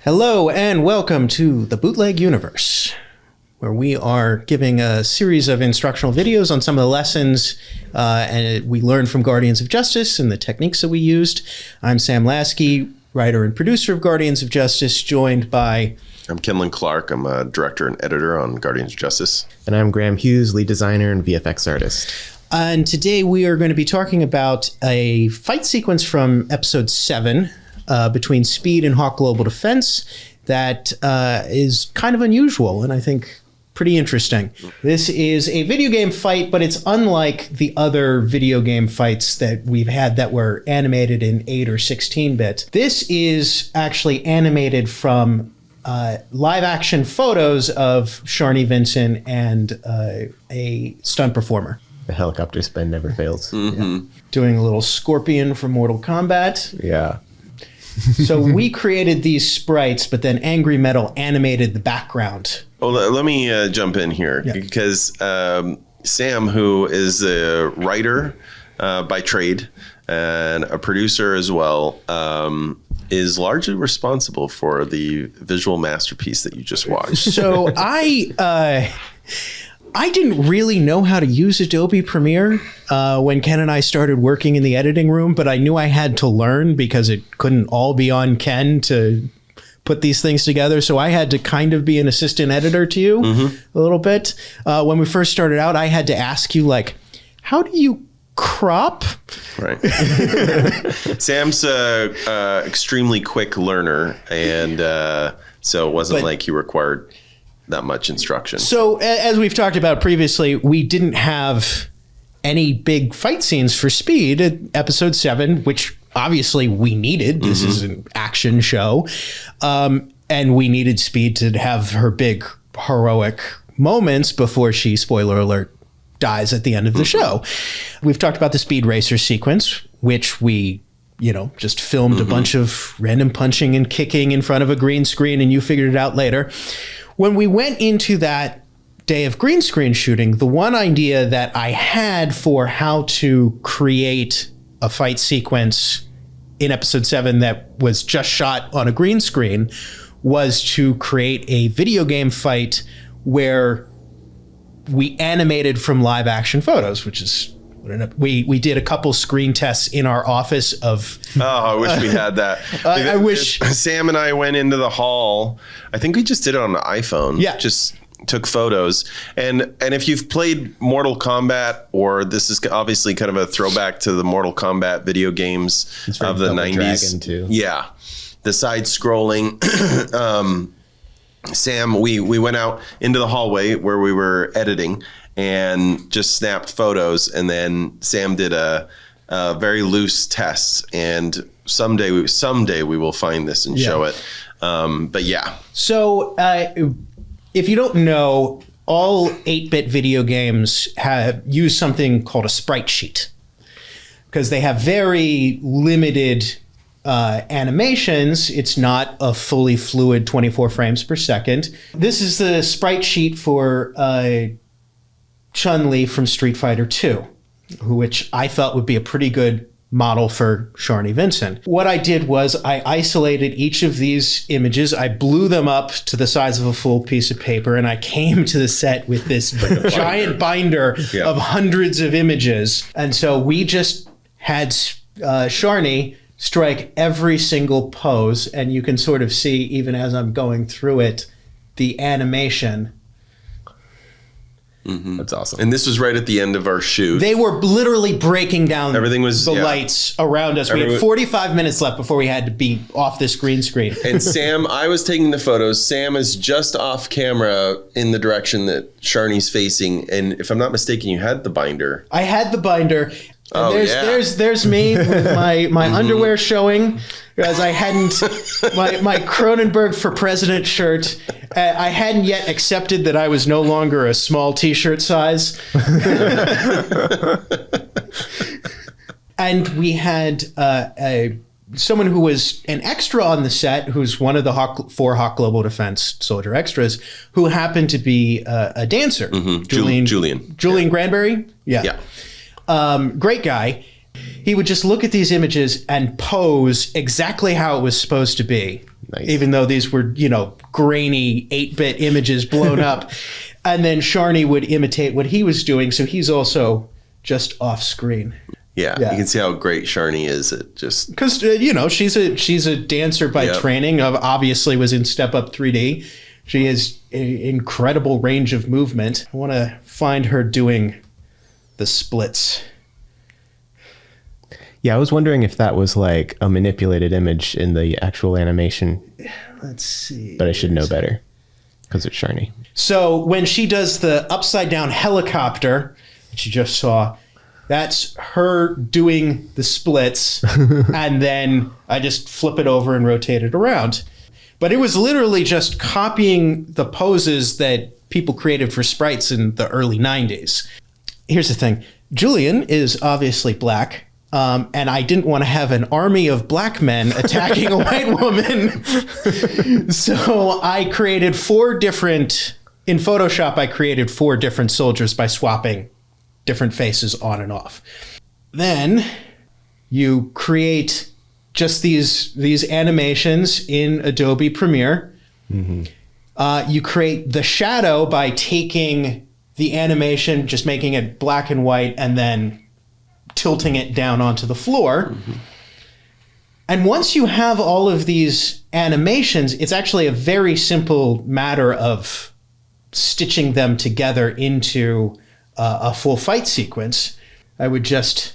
Hello and welcome to the Bootleg Universe, where we are giving a series of instructional videos on some of the lessons and we learned from Guardians of Justice and the techniques that we used. I'm Sam Lasky, writer and producer of Guardians of Justice, joined by... I'm Kenlon Clark. I'm a director and editor on Guardians of Justice. And I'm Graham Hughes, lead designer and VFX artist. And today we are going to be talking about a fight sequence from episode 7 between Speed and Hawk Global Defense that is kind of unusual and I think pretty interesting. This is a video game fight, but it's unlike the other video game fights that we've had that were animated in 8 or 16-bit. This is actually animated from live action photos of Sharni Vinson and a stunt performer. The helicopter spin never fails. Mm-hmm. Yeah. Doing a little scorpion from Mortal Kombat. Yeah. So we created these sprites, but then Angry Metal animated the background. Well, let me jump in here because Sam, who is a writer by trade and a producer as well, is largely responsible for the visual masterpiece that you just watched. So I didn't really know how to use Adobe Premiere when Ken and I started working in the editing room, but I knew I had to learn because it couldn't all be on Ken to put these things together. So I had to kind of be an assistant editor to you a little bit. When we first started out, I had to ask you, like, how do you crop? Right. Sam's a extremely quick learner, and so it wasn't like you required that much instruction. So as we've talked about previously, we didn't have any big fight scenes for Speed at episode 7, which obviously we needed. This is an action show. And we needed Speed to have her big heroic moments before she, spoiler alert, dies at the end of the show. We've talked about the Speed Racer sequence, which we just filmed a bunch of random punching and kicking in front of a green screen, and you figured it out later. When we went into that day of green screen shooting, the one idea that I had for how to create a fight sequence in episode 7 that was just shot on a green screen was to create a video game fight where we animated from live action photos, which is we did a couple screen tests in our office of... Oh, I wish we had that. I wish... Sam and I went into the hall. I think we just did it on the iPhone. Yeah. Just took photos. And if you've played Mortal Kombat, or this is obviously kind of a throwback to the Mortal Kombat video games of the 90s. Dragon too. Yeah. The side scrolling. Sam, we went out into the hallway where we were editing and just snapped photos, and then Sam did a very loose test, and someday we will find this and show it. But yeah. So if you don't know, all 8-bit video games use something called a sprite sheet because they have very limited animations. It's not a fully fluid 24 frames per second. This is the sprite sheet for Chun-Li from Street Fighter 2, which I felt would be a pretty good model for Sharni Vinson. What I did was I isolated each of these images. I blew them up to the size of a full piece of paper, and I came to the set with this giant binder of hundreds of images. And so we just had Sharni strike every single pose, and you can sort of see, even as I'm going through it, the animation. That's awesome. And this was right at the end of our shoot. They were literally breaking down Everything was, the lights around us. We had 45 minutes left before we had to be off this green screen. And Sam, I was taking the photos. Sam is just off camera in the direction that Sharni's facing. And if I'm not mistaken, you had the binder. I had the binder. And there's me with my underwear showing, as I hadn't my Cronenberg for President shirt. I hadn't yet accepted that I was no longer a small T-shirt size. And we had someone who was an extra on the set, who's one of the 4 Hawk Global Defense soldier extras, who happened to be a dancer. Julian Granberry. Yeah. Great guy. He would just look at these images and pose exactly how it was supposed to be. Nice. even though these were, grainy 8-bit images blown up. And then Sharni would imitate what he was doing. So he's also just off screen. Yeah, you can see how great Sharni is at just... Because, she's a dancer by training, obviously was in Step Up 3D. She has an incredible range of movement. I want to find her doing the splits. Yeah, I was wondering if that was like a manipulated image in the actual animation. Let's see. But I should know better because it's Sharni. So when she does the upside down helicopter, which you just saw, that's her doing the splits. And then I just flip it over and rotate it around. But it was literally just copying the poses that people created for sprites in the early 90s. Here's the thing. Julian is obviously black. And I didn't want to have an army of black men attacking a white woman. So I created in Photoshop, I created 4 different soldiers by swapping different faces on and off. Then you create just these animations in Adobe Premiere. Mm-hmm. You create the shadow by taking the animation, just making it black and white, and then tilting it down onto the floor. Mm-hmm. And once you have all of these animations, it's actually a very simple matter of stitching them together into a full fight sequence. I would just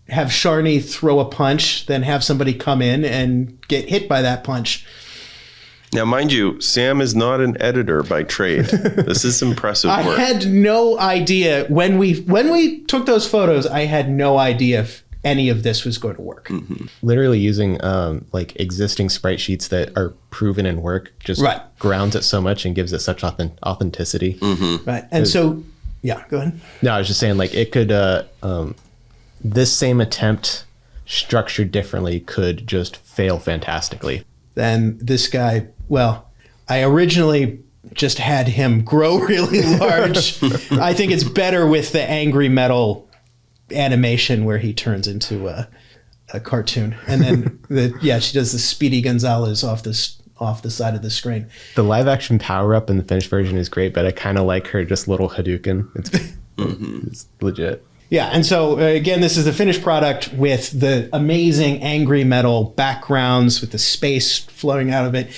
have Sharni throw a punch, then have somebody come in and get hit by that punch. Now, mind you, Sam is not an editor by trade. This is impressive work. I had no idea when we took those photos. I had no idea if any of this was going to work. Mm-hmm. Literally using like existing sprite sheets that are proven and work just grounds it so much and gives it such authenticity. Mm-hmm. Right, and so yeah, go ahead. No, I was just saying, like, it could this same attempt structured differently could just fail fantastically. Then this guy, well, I originally just had him grow really large. I think it's better with the angry metal animation where he turns into a cartoon. And then, she does the Speedy Gonzalez off the side of the screen. The live action power up in the finished version is great, but I kind of like her just little Hadouken. It's legit. Yeah, and so again, this is the finished product with the amazing angry metal backgrounds with the space flowing out of it.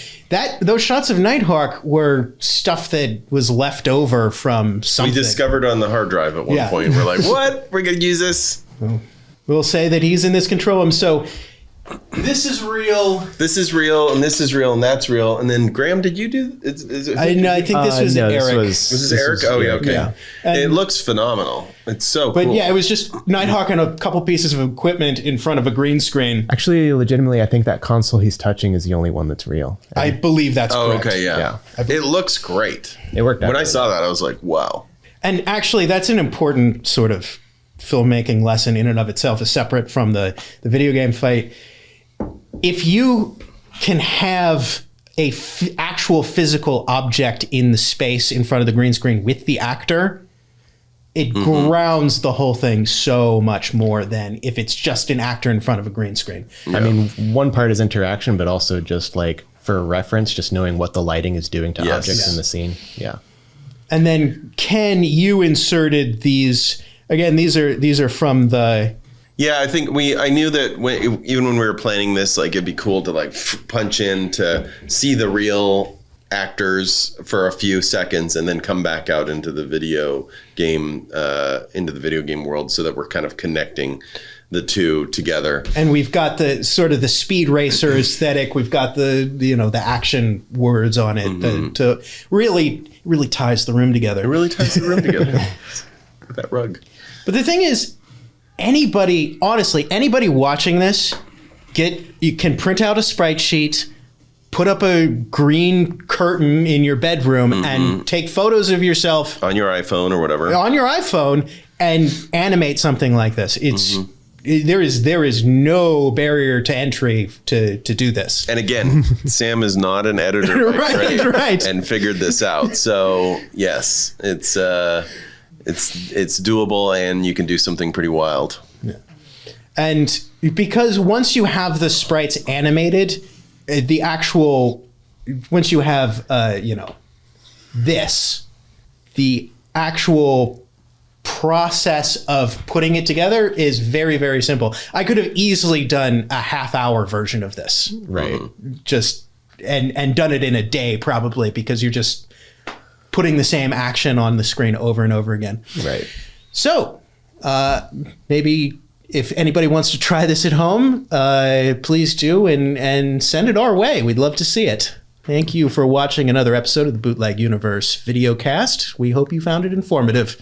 Those shots of Nighthawk were stuff that was left over from something. We discovered on the hard drive at one point. We're like, what? We're going to use this? We'll say that he's in this control room. So this is real. This is real, and this is real, and that's real. And then, Graham, did you do? I think this was Eric. Was this Eric? Oh, yeah, okay. Yeah. It looks phenomenal. It's so cool. But yeah, it was just Nighthawk and a couple pieces of equipment in front of a green screen. Actually, legitimately, I think that console he's touching is the only one that's real. I believe that's correct. Oh, okay, yeah. It looks great. It worked out. When I saw that, I was like, wow. And actually, that's an important sort of filmmaking lesson in and of itself, is separate from the video game fight. If you can have a actual physical object in the space in front of the green screen with the actor, it grounds the whole thing so much more than if it's just an actor in front of a green screen. Yeah. I mean, one part is interaction, but also just like for reference, just knowing what the lighting is doing to objects in the scene. Yeah. And then Ken, you inserted these. Again, these are from the. Yeah, I think I knew that even when we were planning this, like, it'd be cool to like punch in to see the real actors for a few seconds and then come back out into the video game world, so that we're kind of connecting the two together. And we've got the sort of the Speed Racer aesthetic. We've got the action words on it to really ties the room together. It really ties the room together. That rug. But the thing is, anybody watching this, you can print out a sprite sheet, put up a green curtain in your bedroom, and take photos of yourself on your iPhone or whatever. On your iPhone, and animate something like this. There is no barrier to entry to do this. And again, Sam is not an editor by trade, right, and figured this out. So yes, it's doable, and you can do something pretty wild. Yeah. And because once you have the sprites animated, the actual, once you have, this, the actual process of putting it together is very, very simple. I could have easily done a half-hour version of this. Right. Just, and done it in a day probably, because you're just putting the same action on the screen over and over again. Right. So, maybe if anybody wants to try this at home, please do and send it our way. We'd love to see it. Thank you for watching another episode of the Bootleg Universe videocast. We hope you found it informative.